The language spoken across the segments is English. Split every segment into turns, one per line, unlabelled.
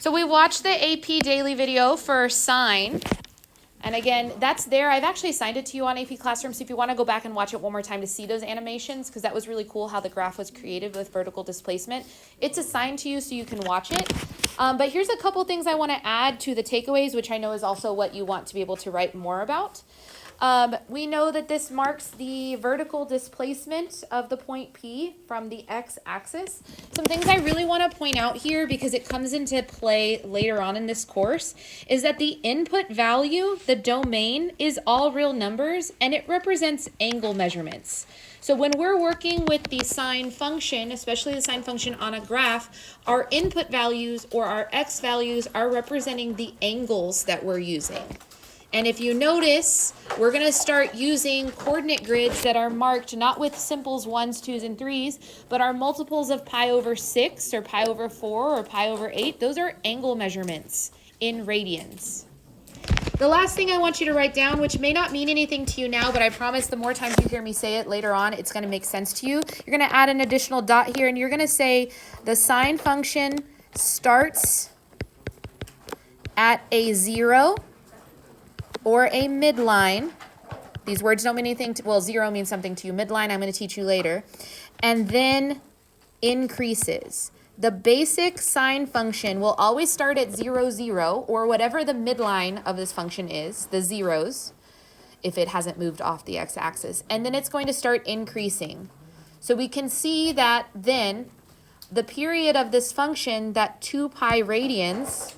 So we watched the AP daily video for sine. And again, that's there. I've actually assigned it to you on AP Classroom, so if you want to go back and watch it one more time to see those animations, because that was really cool how the graph was created with vertical displacement. It's assigned to you so you can watch it. But here's a couple things I want to add to the takeaways, which I know is also what you want to be able to write more about. We know that this marks the vertical displacement of the point P from the x-axis. Some things I really want to point out here, because it comes into play later on in this course, is that the input value, the domain, is all real numbers, and it represents angle measurements. So when we're working with the sine function, especially the sine function on a graph, our input values or our x values are representing the angles that we're using. And if you notice, we're going to start using coordinate grids that are marked not with simples 1s, 2s, and 3s, but are multiples of pi over 6 or pi over 4 or pi over 8. Those are angle measurements in radians. The last thing I want you to write down, which may not mean anything to you now, but I promise the more times you hear me say it later on, it's going to make sense to you. You're going to add an additional dot here, and you're going to say the sine function starts at a 0 or a midline. These words don't mean anything to, well, 0 means something to you. Midline, I'm going to teach you later. And then increases. The basic sine function will always start at 0, 0, or whatever the midline of this function is, the zeros, if it hasn't moved off the x-axis. And then it's going to start increasing. So we can see that then the period of this function, that 2 pi radians,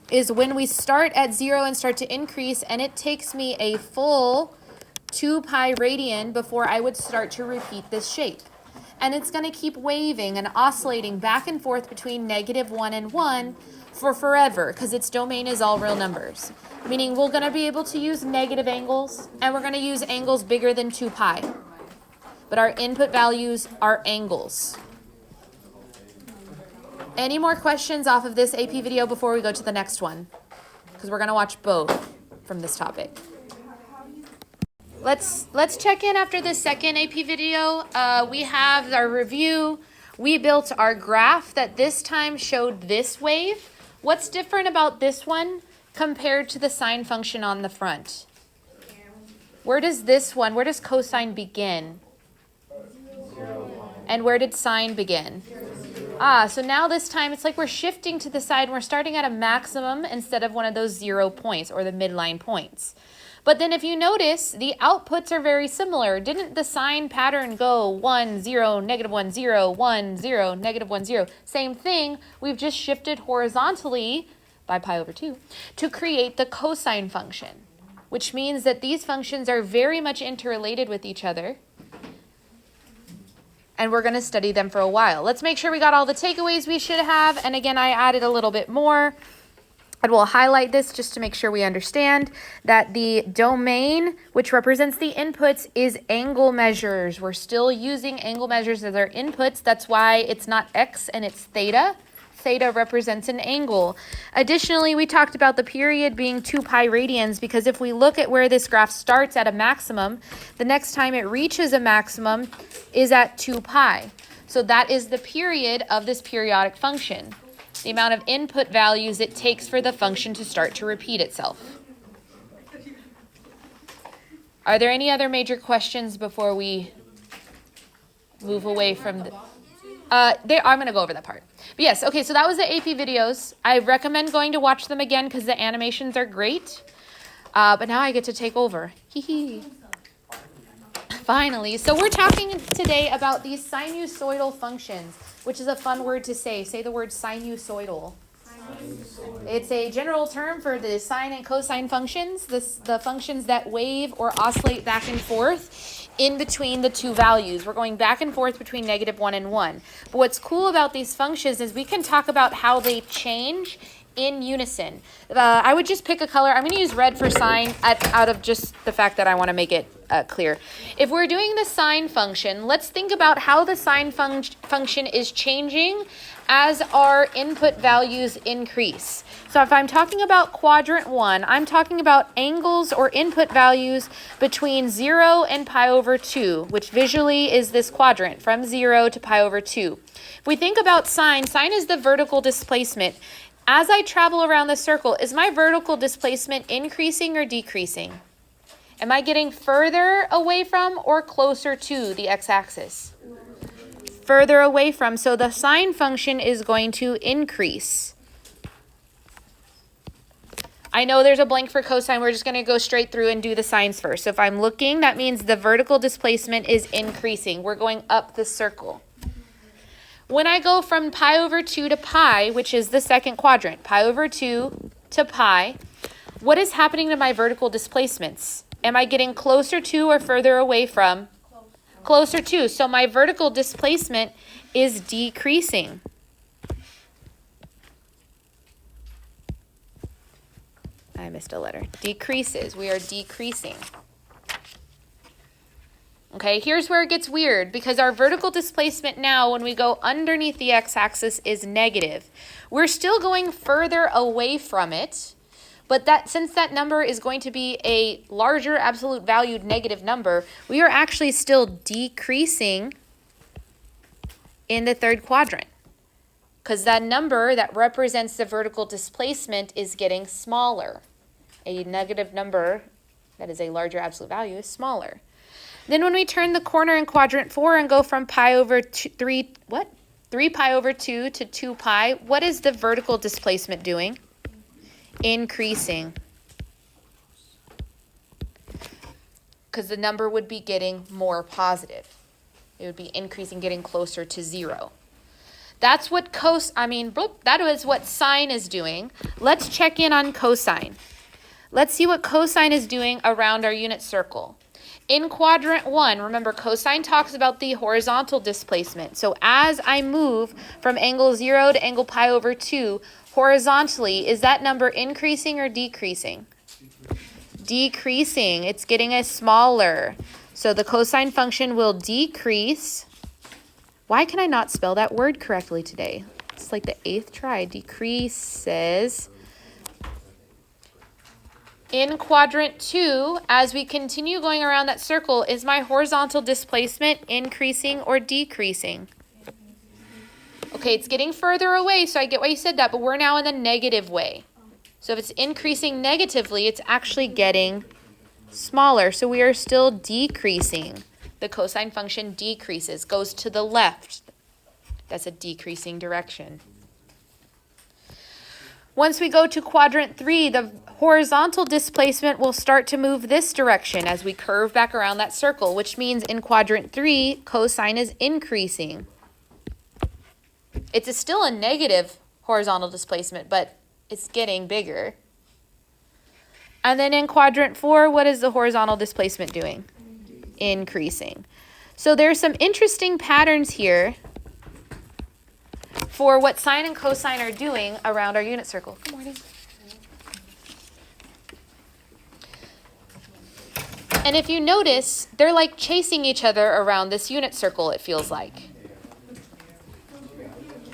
is when we start at 0 and start to increase, and it takes me a full 2 pi radian before I would start to repeat this shape. And it's going to keep waving and oscillating back and forth between -1 and 1 for forever, because its domain is all real numbers. Meaning we're going to be able to use negative angles, and we're going to use angles bigger than 2 pi. But our input values are angles. Any more questions off of this AP video before we go to the next one? Because we're going to watch both from this topic. Let's check in after the second AP video. We have our review. We built our graph that this time showed this wave. What's different about this one compared to the sine function on the front? Where does cosine begin? And where did sine begin? So now this time it's like we're shifting to the side and we're starting at a maximum instead of one of those 0 points or the midline points. But then if you notice, the outputs are very similar. Didn't the sine pattern go 1, 0, -1, 0, 1, 0, -1, 0? Same thing, we've just shifted horizontally by pi over 2 to create the cosine function, which means that these functions are very much interrelated with each other. And we're going to study them for a while. Let's make sure we got all the takeaways we should have. And again, I added a little bit more. And we'll highlight this just to make sure we understand that the domain, which represents the inputs, is angle measures. We're still using angle measures as our inputs. That's why it's not x and it's theta. Theta represents an angle. Additionally, we talked about the period being 2 pi radians, because if we look at where this graph starts at a maximum, the next time it reaches a maximum is at 2 pi. So that is the period of this periodic function, the amount of input values it takes for the function to start to repeat itself. Are there any other major questions before we move away from the... I'm going to go over that part. But yes, okay, so that was the AP videos. I recommend going to watch them again because the animations are great. But now I get to take over. Finally. So we're talking today about these sinusoidal functions, which is a fun word to say. Say the word sinusoidal. It's a general term for the sine and cosine functions, the functions that wave or oscillate back and forth in between the two values. We're going back and forth between -1 and 1. But what's cool about these functions is we can talk about how they change in unison. I would just pick a color. I'm going to use red for sine out of just the fact that I want to make it clear. If we're doing the sine function, let's think about how the sine function is changing as our input values increase. So if I'm talking about quadrant 1, I'm talking about angles or input values between 0 and pi over 2, which visually is this quadrant from 0 to pi over 2. If we think about sine is the vertical displacement. As I travel around the circle, is my vertical displacement increasing or decreasing? Am I getting further away from or closer to the x-axis? Further away from, so the sine function is going to increase. I know there's a blank for cosine. We're just going to go straight through and do the sines first. So if I'm looking, that means the vertical displacement is increasing. We're going up the circle. When I go from pi over 2 to pi, which is the second quadrant, pi over 2 to pi, what is happening to my vertical displacements? Am I getting closer to or further away from? Closer to. So my vertical displacement is decreasing. I missed a letter. Decreases. We are decreasing. Okay, here's where it gets weird because our vertical displacement now when we go underneath the x-axis is negative. We're still going further away from it, but since that number is going to be a larger absolute valued negative number, we are actually still decreasing in the third quadrant because that number that represents the vertical displacement is getting smaller. A negative number that is a larger absolute value is smaller. Then when we turn the corner in quadrant 4 and go from pi over 3 pi over 2 to 2 pi, what is the vertical displacement doing? Increasing. Because the number would be getting more positive. It would be increasing, getting closer to 0. That's what that is what sine is doing. Let's check in on cosine. Let's see what cosine is doing around our unit circle. In quadrant 1, remember cosine talks about the horizontal displacement. So as I move from angle 0 to angle pi over 2, horizontally, is that number increasing or decreasing? Decreasing. It's getting a smaller. So the cosine function will decrease. Why can I not spell that word correctly today? It's like the 8th try. Decreases. In quadrant 2, as we continue going around that circle, is my horizontal displacement increasing or decreasing? Okay, it's getting further away, so I get why you said that, but we're now in the negative way. So if it's increasing negatively, it's actually getting smaller. So we are still decreasing. The cosine function decreases, goes to the left. That's a decreasing direction. Once we go to quadrant 3, the horizontal displacement will start to move this direction as we curve back around that circle, which means in quadrant 3, cosine is increasing. It's still a negative horizontal displacement, but it's getting bigger. And then in quadrant 4, what is the horizontal displacement doing? Increasing. So there's some interesting patterns here for what sine and cosine are doing around our unit circle. Good morning. And if you notice, they're like chasing each other around this unit circle, it feels like.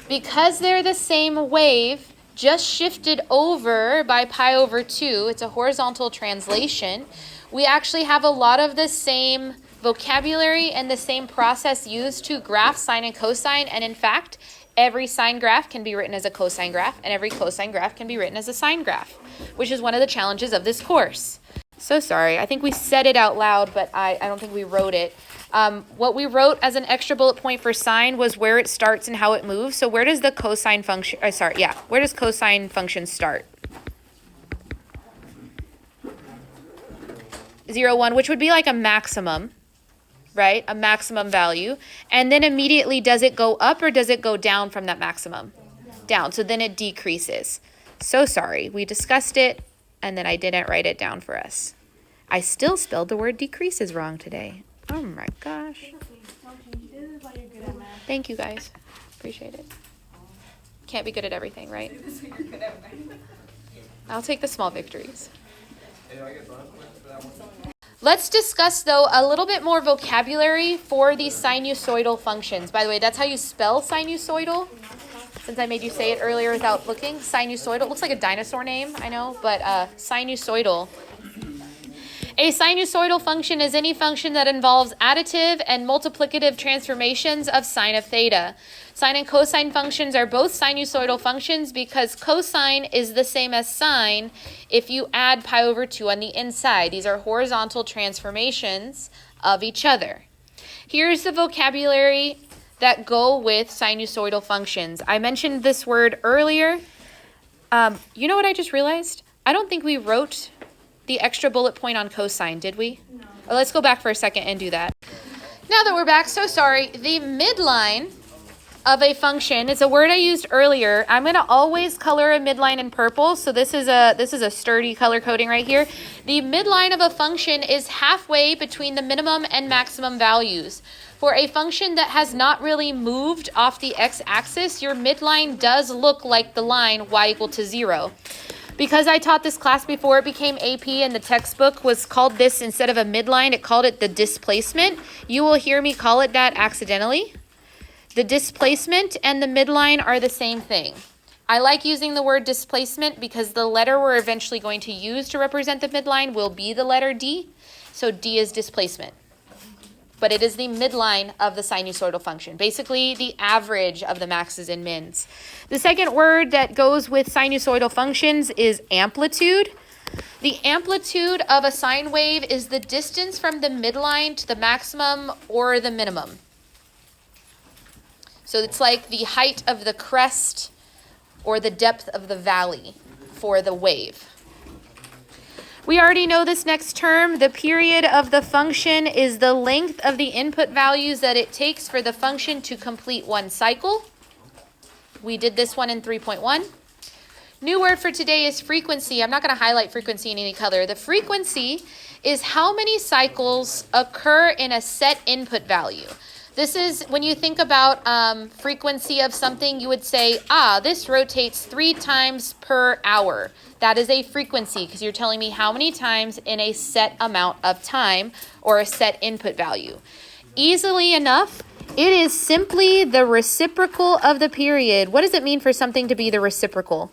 Because they're the same wave, just shifted over by pi over 2, it's a horizontal translation, we actually have a lot of the same vocabulary and the same process used to graph sine and cosine, and in fact, every sine graph can be written as a cosine graph, and every cosine graph can be written as a sine graph, which is one of the challenges of this course. So sorry, I think we said it out loud, but I don't think we wrote it. What we wrote as an extra bullet point for sine was where it starts and how it moves. So where does the cosine function, where does cosine function start? 0, 1, which would be like a maximum, right? A maximum value. And then immediately, does it go up or does it go down from that maximum? Down. So then it decreases. So sorry. We discussed it, and then I didn't write it down for us. I still spelled the word decreases wrong today. Oh my gosh. Thank you guys. Appreciate it. Can't be good at everything, right? I'll take the small victories. Let's discuss, though, a little bit more vocabulary for these sinusoidal functions. By the way, that's how you spell sinusoidal, since I made you say it earlier without looking. Sinusoidal. Looks like a dinosaur name, I know, but sinusoidal. A sinusoidal function is any function that involves additive and multiplicative transformations of sine of theta. Sine and cosine functions are both sinusoidal functions because cosine is the same as sine if you add pi over 2 on the inside. These are horizontal transformations of each other. Here's the vocabulary that go with sinusoidal functions. I mentioned this word earlier. You know what I just realized? I don't think we wrote the extra bullet point on cosine, did we? No. Oh, let's go back for a second and do that. Now that we're back, so sorry. The midline of a function is a word I used earlier. I'm going to always color a midline in purple, so this is a sturdy color coding right here. The midline of a function is halfway between the minimum and maximum values. For a function that has not really moved off the x-axis, your midline does look like the line y equal to 0. Because I taught this class before it became AP and the textbook was called this instead of a midline, it called it the displacement. You will hear me call it that accidentally. The displacement and the midline are the same thing. I like using the word displacement because the letter we're eventually going to use to represent the midline will be the letter D. So D is displacement. But it is the midline of the sinusoidal function, basically the average of the maxes and mins. The second word that goes with sinusoidal functions is amplitude. The amplitude of a sine wave is the distance from the midline to the maximum or the minimum. So it's like the height of the crest or the depth of the valley for the wave. We already know this next term. The period of the function is the length of the input values that it takes for the function to complete one cycle. We did this one in 3.1. New word for today is frequency. I'm not going to highlight frequency in any color. The frequency is how many cycles occur in a set input value. This is when you think about frequency of something, you would say, this rotates 3 times per hour. That is a frequency because you're telling me how many times in a set amount of time or a set input value. Easily enough, it is simply the reciprocal of the period. What does it mean for something to be the reciprocal?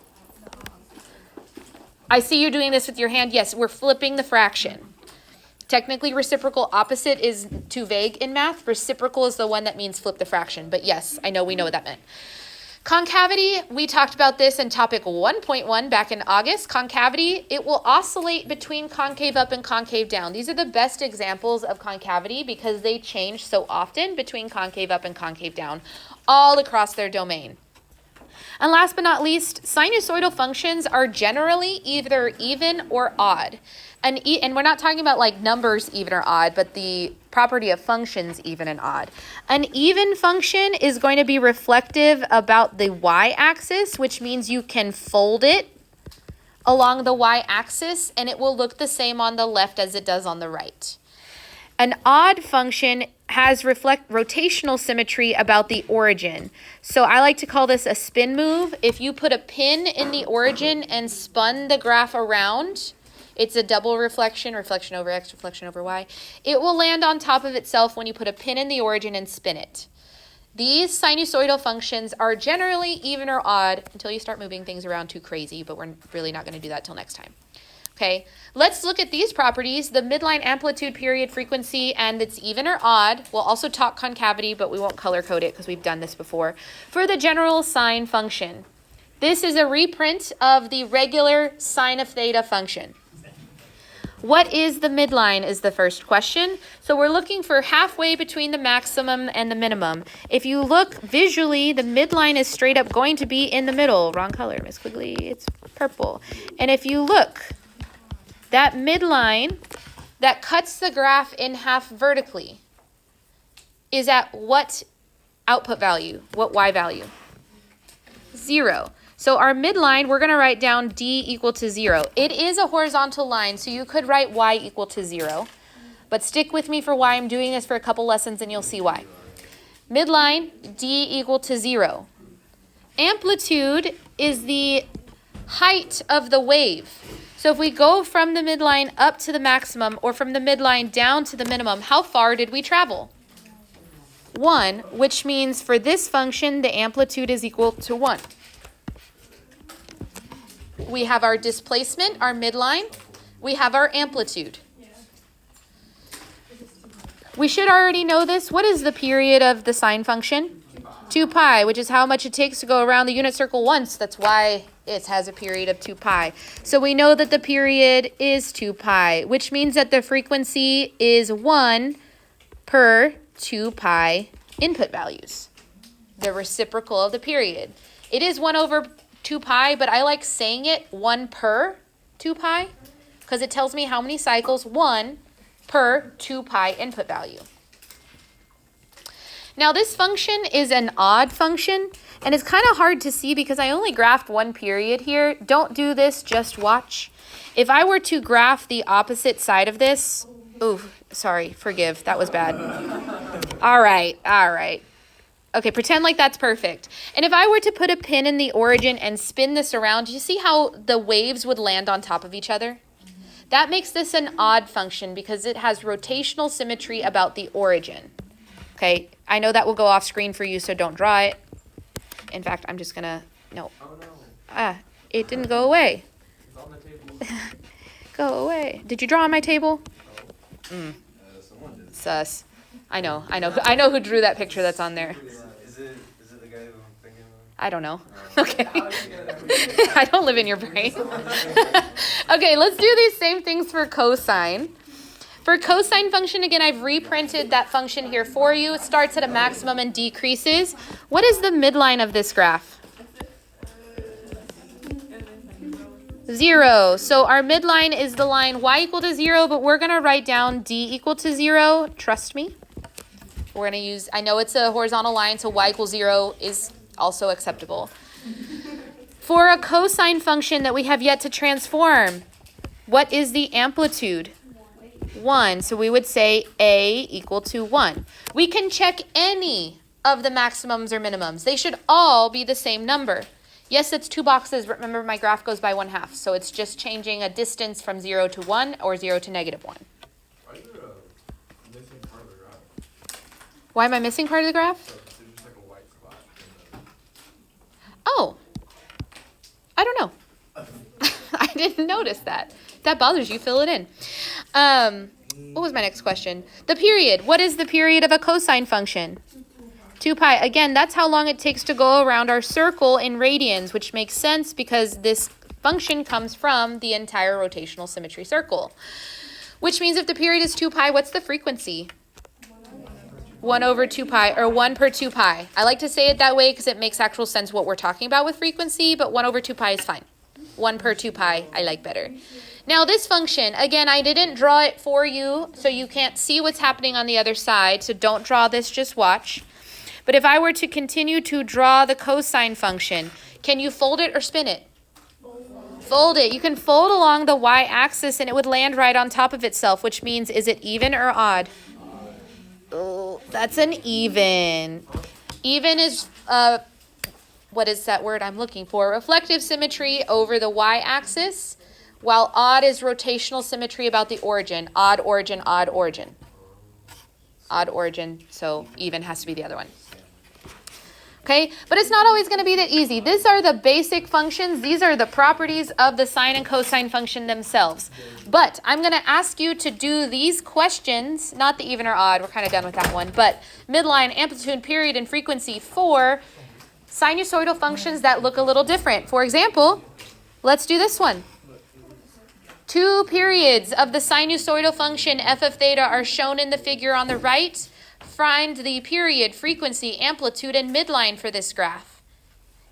I see you doing this with your hand. Yes, we're flipping the fraction. Technically, reciprocal opposite is too vague in math. Reciprocal is the one that means flip the fraction. But yes, I know we know what that meant. Concavity, we talked about this in topic 1.1 back in August. Concavity, it will oscillate between concave up and concave down. These are the best examples of concavity because they change so often between concave up and concave down all across their domain. And last but not least, sinusoidal functions are generally either even or odd. And we're not talking about like numbers even or odd, but the property of functions even and odd. An even function is going to be reflective about the y-axis, which means you can fold it along the y-axis and it will look the same on the left as it does on the right. An odd function has rotational symmetry about the origin. So I like to call this a spin move. If you put a pin in the origin and spun the graph around, it's a double reflection, reflection over x, reflection over y. It will land on top of itself when you put a pin in the origin and spin it. These sinusoidal functions are generally even or odd until you start moving things around too crazy, but we're really not going to do that till next time. Okay, let's look at these properties, the midline amplitude, period, frequency, and it's even or odd. We'll also talk concavity, but we won't color code it because we've done this before. For the general sine function, this is a reprint of the regular sine of theta function. What is the midline is the first question. So we're looking for halfway between the maximum and the minimum. If you look visually, the midline is straight up going to be in the middle. Wrong color, Miss Quigley, it's purple. And if you look, that midline that cuts the graph in half vertically is at what output value? What y value? 0. So our midline, we're going to write down d equal to 0. It is a horizontal line, so you could write y equal to 0. But stick with me for why I'm doing this for a couple lessons and you'll see why. Midline, d equal to 0. Amplitude is the height of the wave. So if we go from the midline up to the maximum or from the midline down to the minimum, how far did we travel? 1, which means for this function, the amplitude is equal to 1. We have our displacement, our midline. We have our amplitude. We should already know this. What is the period of the sine function? 2 pi, which is how much it takes to go around the unit circle once. That's why it has a period of 2 pi. So we know that the period is 2 pi, which means that the frequency is 1 per 2 pi input values, the reciprocal of the period. It is 1 over 2 pi, but I like saying it 1 per 2 pi because it tells me how many cycles, 1 per 2 pi input value. Now this function is an odd function, and it's kind of hard to see because I only graphed one period here. Don't do this, just watch. If I were to graph the opposite side of this, ooh, sorry, forgive, that was bad. All right. Okay, pretend like that's perfect. And if I were to put a pin in the origin and spin this around, do you see how the waves would land on top of each other? That makes this an odd function because it has rotational symmetry about the origin. Okay, I know that will go off screen for you, so don't draw it. In fact, I'm just gonna, no. Oh, no. It didn't go away. It's on the table. Go away. Did you draw on my table? No. Someone did. Sus. I know who drew that picture that's on there.
Is it the guy who I'm thinking of?
I don't know. Okay. I don't live in your brain. Okay, let's do these same things for cosine. For cosine function, again, I've reprinted that function here for you. It starts at a maximum and decreases. What is the midline of this graph? 0. So our midline is the line y equal to 0, but we're going to write down d equal to 0. Trust me. We're going to use, I know it's a horizontal line, so y equals 0 is also acceptable. For a cosine function that we have yet to transform, what is the amplitude? 1. So we would say a equal to 1. We can check any of the maximums or minimums. They should all be the same number. Yes, it's 2 boxes. Remember, my graph goes by 1/2. So it's just changing a distance from 0 to 1 or 0 to -1.
Why is there a missing part of the graph?
Why am I missing part of the graph?
So there's just like a white spot.
Oh, I don't know. I didn't notice that. If that bothers you, fill it in. What was my next question? The period. What is the period of a cosine function? 2 pi. Again, that's how long it takes to go around our circle in radians, which makes sense because this function comes from the entire rotational symmetry circle. Which means if the period is 2 pi, what's the frequency? 1 over 2 pi, or 1 per 2 pi. I like to say it that way because it makes actual sense what we're talking about with frequency, but 1 over 2 pi is fine. 1 per 2 pi, I like better. Now this function, again, I didn't draw it for you, so you can't see what's happening on the other side, so don't draw this, just watch. But if I were to continue to draw the cosine function, can you fold it or spin it? Fold it. You can fold along the y-axis and it would land right on top of itself, which means, is it even or odd? Oh, that's an even. Even is, what is that word I'm looking for? Reflective symmetry over the y-axis, while odd is rotational symmetry about the origin. Odd origin, odd origin. Odd origin, so even has to be the other one. Okay, but it's not always going to be that easy. These are the basic functions. These are the properties of the sine and cosine function themselves. But I'm going to ask you to do these questions, not the even or odd, we're kind of done with that one, but midline, amplitude, period, and frequency for sinusoidal functions that look a little different. For example, let's do this one. 2 periods of the sinusoidal function f of theta are shown in the figure on the right. Find the period, frequency, amplitude, and midline for this graph.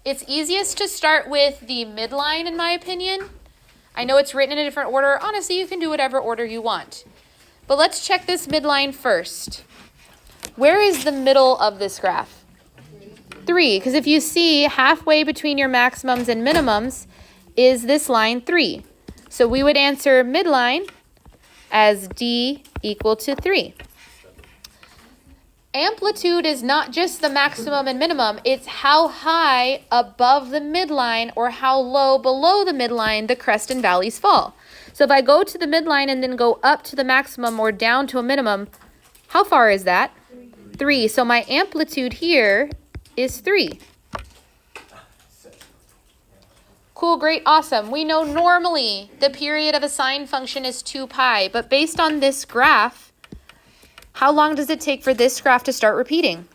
It's easiest to start with the midline, in my opinion. I know it's written in a different order. Honestly, you can do whatever order you want. But let's check this midline first. Where is the middle of this graph? 3, because if you see halfway between your maximums and minimums is this line 3. So we would answer midline as d equal to 3. Amplitude is not just the maximum and minimum, it's how high above the midline or how low below the midline the crest and valleys fall. So if I go to the midline and then go up to the maximum or down to a minimum, how far is that? 3. So my amplitude here is 3. Cool, great, awesome. We know normally the period of a sine function is 2 pi, but based on this graph, how long does it take for this graph to start repeating?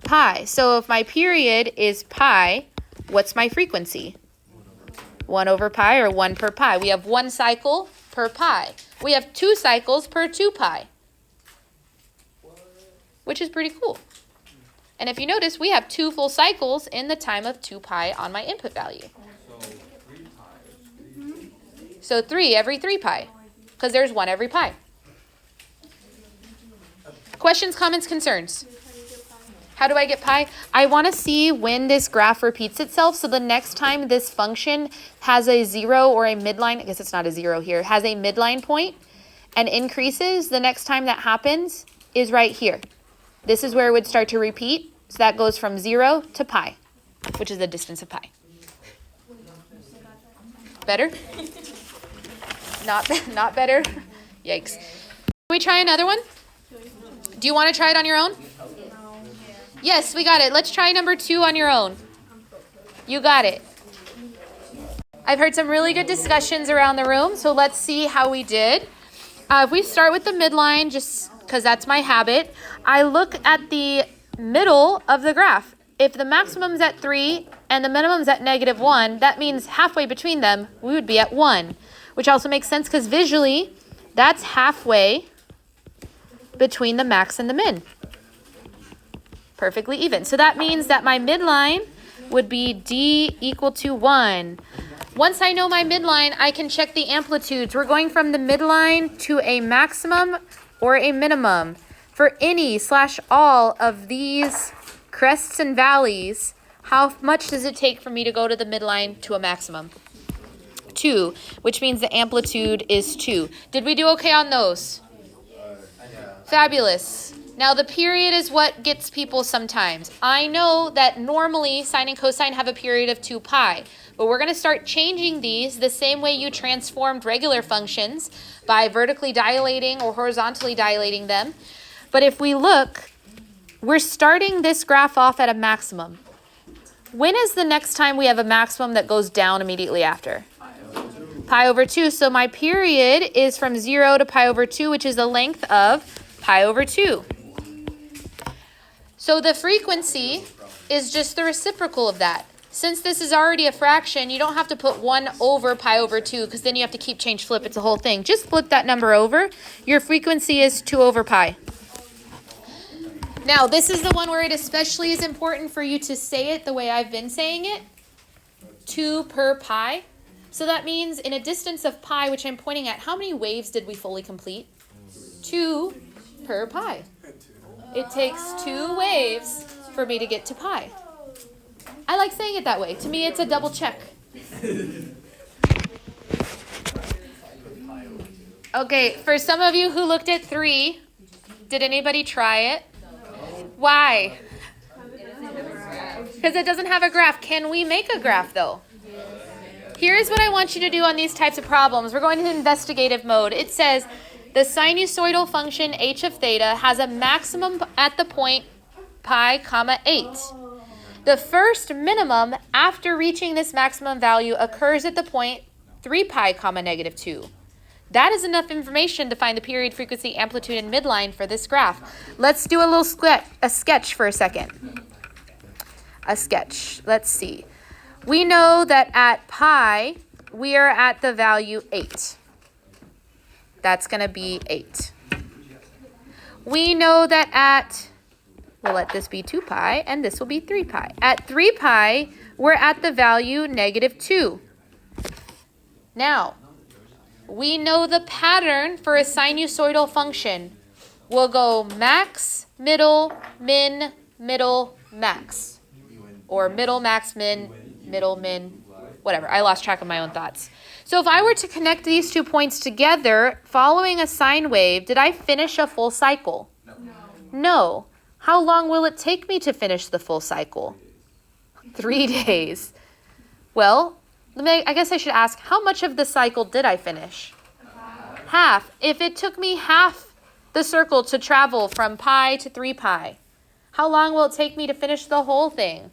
Pi. So if my period is pi, what's my frequency? 1 over pi or 1 per pi. We have 1 cycle per pi. We have 2 cycles per 2 pi, which is pretty cool. And if you notice, we have 2 full cycles in the time of 2 pi on my input value. So 3 every 3 pi, because there's 1 every pi. Questions, comments, concerns? How do I get pi? I want to see when this graph repeats itself. So the next time this function has a 0 or a midline, I guess it's not a 0 here, has a midline point and increases, the next time that happens is right here. This is where it would start to repeat. So that goes from 0 to pi, which is the distance of pi. Better? Not better? Yikes. Can we try another one? Do you want to try it on your own? Yes, we got it. Let's try number 2 on your own. You got it. I've heard some really good discussions around the room, so let's see how we did. If we start with the midline, just because that's my habit, I look at the middle of the graph. If the maximum's at 3 and the minimum's at -1, that means halfway between them, we would be at 1, which also makes sense because visually, that's halfway between the max and the min. Perfectly even. So that means that my midline would be D equal to 1. Once I know my midline, I can check the amplitudes. We're going from the midline to a maximum or a minimum. For any/all of these crests and valleys, how much does it take for me to go to the midline to a maximum? 2, which means the amplitude is 2. Did we do okay on those? Fabulous. Now the period is what gets people sometimes. I know that normally sine and cosine have a period of 2 pi, but we're going to start changing these the same way you transformed regular functions by vertically dilating or horizontally dilating them. But if we look, we're starting this graph off at a maximum. When is the next time we have a maximum that goes down immediately after? Pi over 2. So my period is from 0 to pi over 2, which is the length of pi over 2. So the frequency is just the reciprocal of that. Since this is already a fraction, you don't have to put 1 over pi over 2 because then you have to keep change flip. It's a whole thing. Just flip that number over. Your frequency is 2 over pi. Now, this is the one where it especially is important for you to say it the way I've been saying it. 2 per pi. So that means in a distance of pi, which I'm pointing at, how many waves did we fully complete? 2 per pi. It takes 2 waves for me to get to pi. I like saying it that way. To me, it's a double check. Okay, for some of you who looked at 3, did anybody try it? Why? Because it doesn't have a graph. Can we make a graph, though? Here's what I want you to do on these types of problems. We're going into investigative mode. It says the sinusoidal function h of theta has a maximum at the point pi, 8. The first minimum after reaching this maximum value occurs at the point 3 pi, -2. That is enough information to find the period, frequency, amplitude, and midline for this graph. Let's do a sketch for a second. A sketch. Let's see. We know that at pi, we are at the value 8. That's going to be 8. We know that at, we'll let this be 2 pi, and this will be 3 pi. At 3 pi, we're at the value -2. Now, we know the pattern for a sinusoidal function. We'll go max, middle, min, middle, max. Or middle, max, min, middle, min, whatever. I lost track of my own thoughts. So if I were to connect these 2 points together, following a sine wave, did I finish a full cycle? No. No. How long will it take me to finish the full cycle? 3 days. Well, I guess I should ask, how much of the cycle did I finish? Half. If it took me half the circle to travel from pi to 3 pi, how long will it take me to finish the whole thing?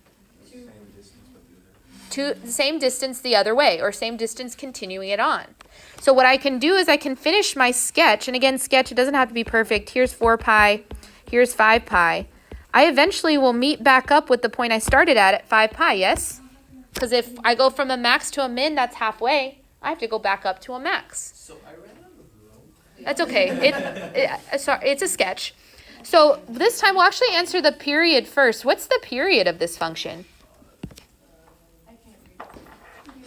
Same distance the other way, or same distance continuing it on. So what I can do is I can finish my sketch, and again, sketch, it doesn't have to be perfect. Here's 4 pi, here's 5 pi. I eventually will meet back up with the point I started at 5 pi, yes? Because if I go from a max to a min, that's halfway. I have to go back up to a max.
So I ran out of room.
That's okay. Sorry, it's a sketch. So this time we'll actually answer the period first. What's the period of this function?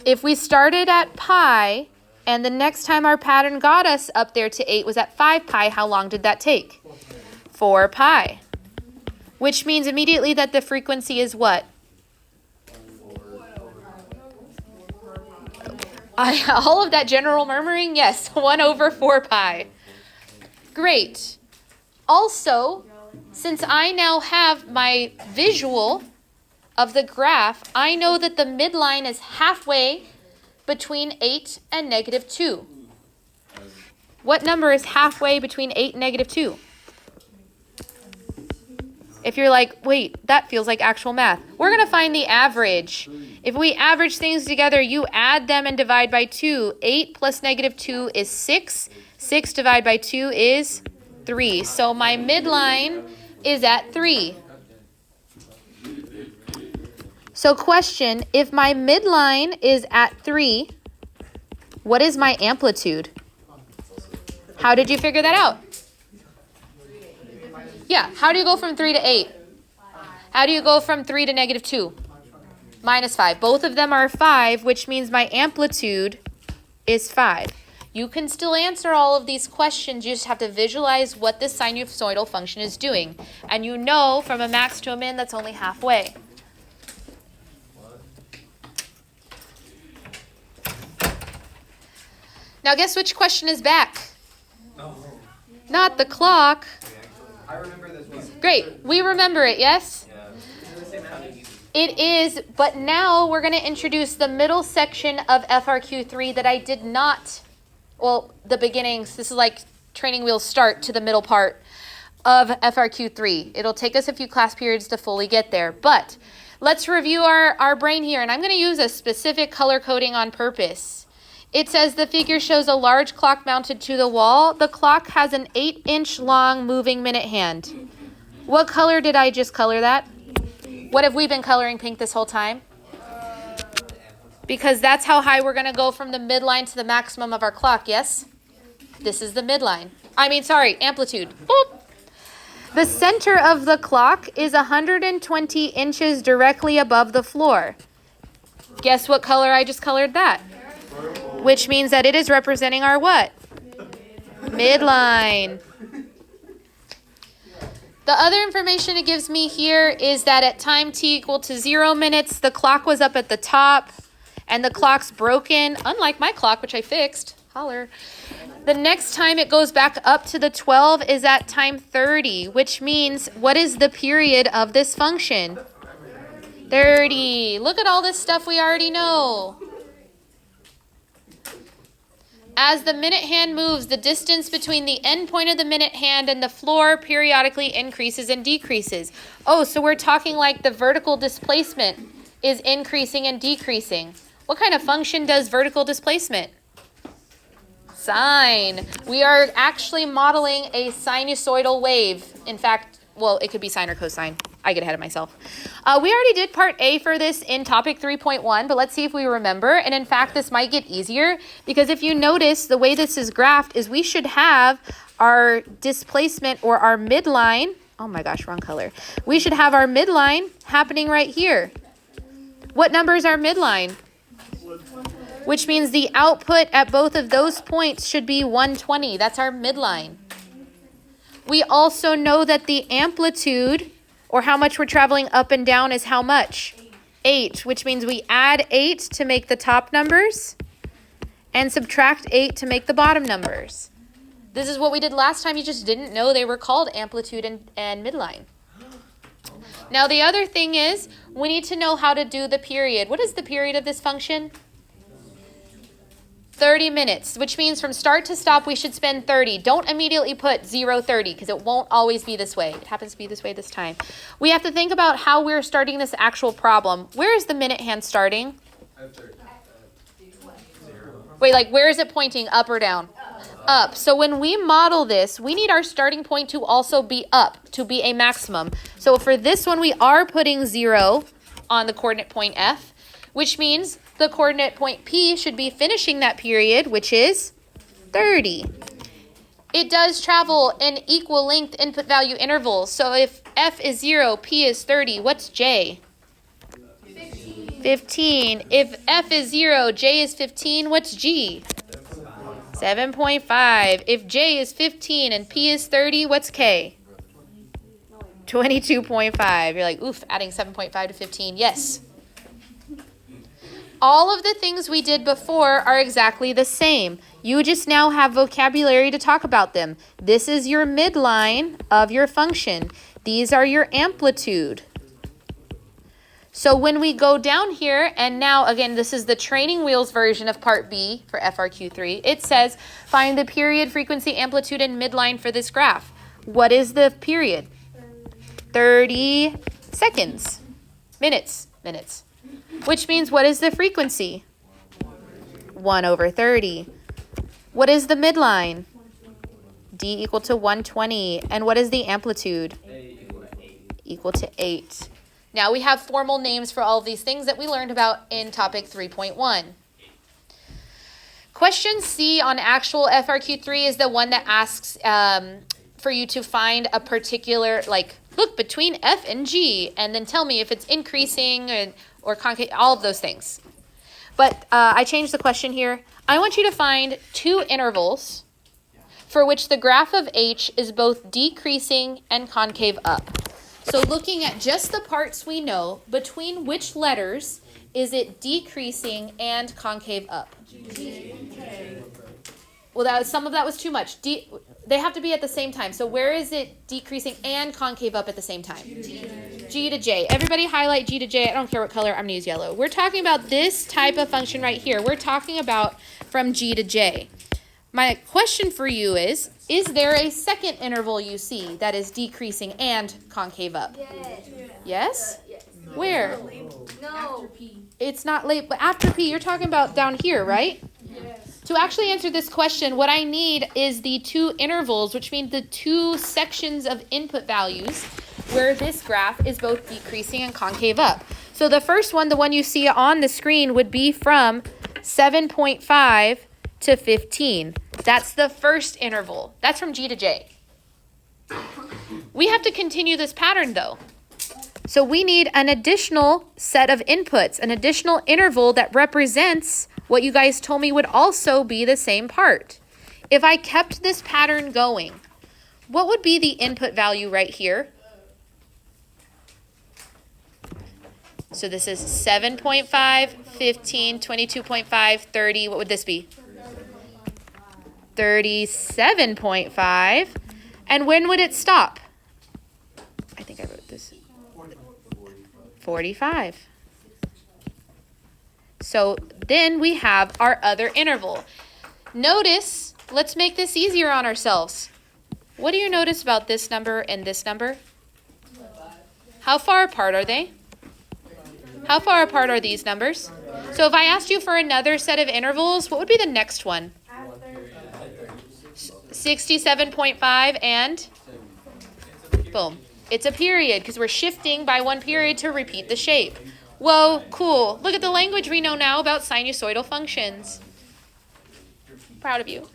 If we started at pi, and the next time our pattern got us up there to 8 was at 5 pi, how long did that take? 4 pi. Which means immediately that the frequency is what? All of that general murmuring? Yes, 1 over 4 pi. Great. Also, since I now have my visual of the graph, I know that the midline is halfway between 8 and negative 2. What number is halfway between 8 and negative 2? If you're like, wait, that feels like actual math. We're going to find the average. If we average things together, you add them and divide by 2. 8 plus negative 2 is 6. 6 divided by 2 is 3. So my midline is at 3. So question, if my midline is at 3, what is my amplitude? How did you figure that out? Yeah, how do you go from 3 to 8? How do you go from 3 to negative 2? Minus 5. Both of them are 5, which means my amplitude is 5. You can still answer all of these questions. You just have to visualize what this sinusoidal function is doing. And you know from a max to a min, that's only halfway. Now guess which question is back?
No.
Not the clock.
I remember this one.
Great. We remember it, yes?
Yeah. Is it the same kind of easy?
It is, but now we're going to introduce the middle section of FRQ3 that I did not, well, the beginnings. This is like training wheels start to the middle part of FRQ3. It'll take us a few class periods to fully get there, but let's review our brain here, and I'm going to use a specific color coding on purpose. It says the figure shows a large clock mounted to the wall. The clock has an 8-inch long moving minute hand. What color did I just color that? What have we been coloring pink this whole time? Because that's how high we're going to go from the midline to the maximum of our clock, yes? This is the midline. Amplitude. Boop. The center of the clock is 120 inches directly above the floor. Guess what color I just colored that? Which means that it is representing our what? Midline. The other information it gives me here is that at time t equal to 0 minutes, the clock was up at the top and the clock's broken, unlike my clock, which I fixed. Holler. The next time it goes back up to the 12 is at time 30, which means what is the period of this function? 30. Look at all this stuff we already know. As the minute hand moves, the distance between the end point of the minute hand and the floor periodically increases and decreases. Oh, so we're talking like the vertical displacement is increasing and decreasing. What kind of function does vertical displacement? Sine. We are actually modeling a sinusoidal wave. In fact, well, it could be sine or cosine. I get ahead of myself. We already did part A for this in topic 3.1, but let's see if we remember. And in fact, this might get easier because if you notice, the way this is graphed is we should have our displacement or our midline. Oh my gosh, wrong color. We should have our midline happening right here. What number is our midline? Which means the output at both of those points should be 120. That's our midline. We also know that the amplitude, or how much we're traveling up and down, is how much? 8, which means we add 8 to make the top numbers and subtract 8 to make the bottom numbers. This is what we did last time. You just didn't know they were called amplitude and midline. Now the other thing is we need to know how to do the period. What is the period of this function? 30 minutes, which means from start to stop we should spend 30. Don't immediately put 0, 30 because it won't always be this way. It happens to be this way this time. We have to think about how we're starting this actual problem. Where is the minute hand starting? Wait, like where is it pointing, up or down? Up. So when we model this, we need our starting point to also be up, to be a maximum. So for this one, we are putting 0 on the coordinate point F, which means the coordinate point P should be finishing that period, which is 30. It does travel in equal length input value intervals. So if F is 0, P is 30, what's J? 15. If F is 0, J is 15, what's G? 7.5. If J is 15 and P is 30, what's K? 22.5. You're like, oof, adding 7.5 to 15. Yes. All of the things we did before are exactly the same. You just now have vocabulary to talk about them. This is your midline of your function. These are your amplitude. So when we go down here, and now, again, this is the training wheels version of part B for FRQ3. It says, find the period, frequency, amplitude, and midline for this graph. What is the period? 30 seconds. Minutes. Which means what is the frequency? 1 over 30. What is the midline? D equal to 120. And what is the amplitude? Equal to 8. Now we have formal names for all of these things that we learned about in topic 3.1. Question C on actual FRQ3 is the one that asks for you to find a particular, like, look between F and G, and then tell me if it's increasing or concave, all of those things. But I changed the question here. I want you to find 2 intervals for which the graph of H is both decreasing and concave up. So looking at just the parts we know, between which letters is it decreasing and concave up? G. Well, some of that was too much. They have to be at the same time. So where is it decreasing and concave up at the same time? G to J. Everybody highlight G to J. I don't care what color. I'm going to use yellow. We're talking about this type of function right here. We're talking about from G to J. My question for you is there a second interval you see that is decreasing and concave up? Yes? Yes? No. Where?
No.
It's not late, but after P, you're talking about down here, right?
Yes.
To actually answer this question, what I need is the 2 intervals, which means the 2 sections of input values where this graph is both decreasing and concave up. So the first one, the one you see on the screen, would be from 7.5 to 15. That's the first interval. That's from G to J. We have to continue this pattern though. So we need an additional set of inputs, an additional interval that represents what you guys told me would also be the same part. If I kept this pattern going, what would be the input value right here? So this is 7.5, 15, 22.5, 30. What would this be? 37.5. And when would it stop? I think I wrote this. 45. So then we have our other interval. Notice, let's make this easier on ourselves. What do you notice about this number and this number? How far apart are they? How far apart are these numbers? So if I asked you for another set of intervals, what would be the next one? 67.5 and boom. It's a period because we're shifting by one period to repeat the shape. Whoa, cool. Look at the language we know now about sinusoidal functions. Proud of you.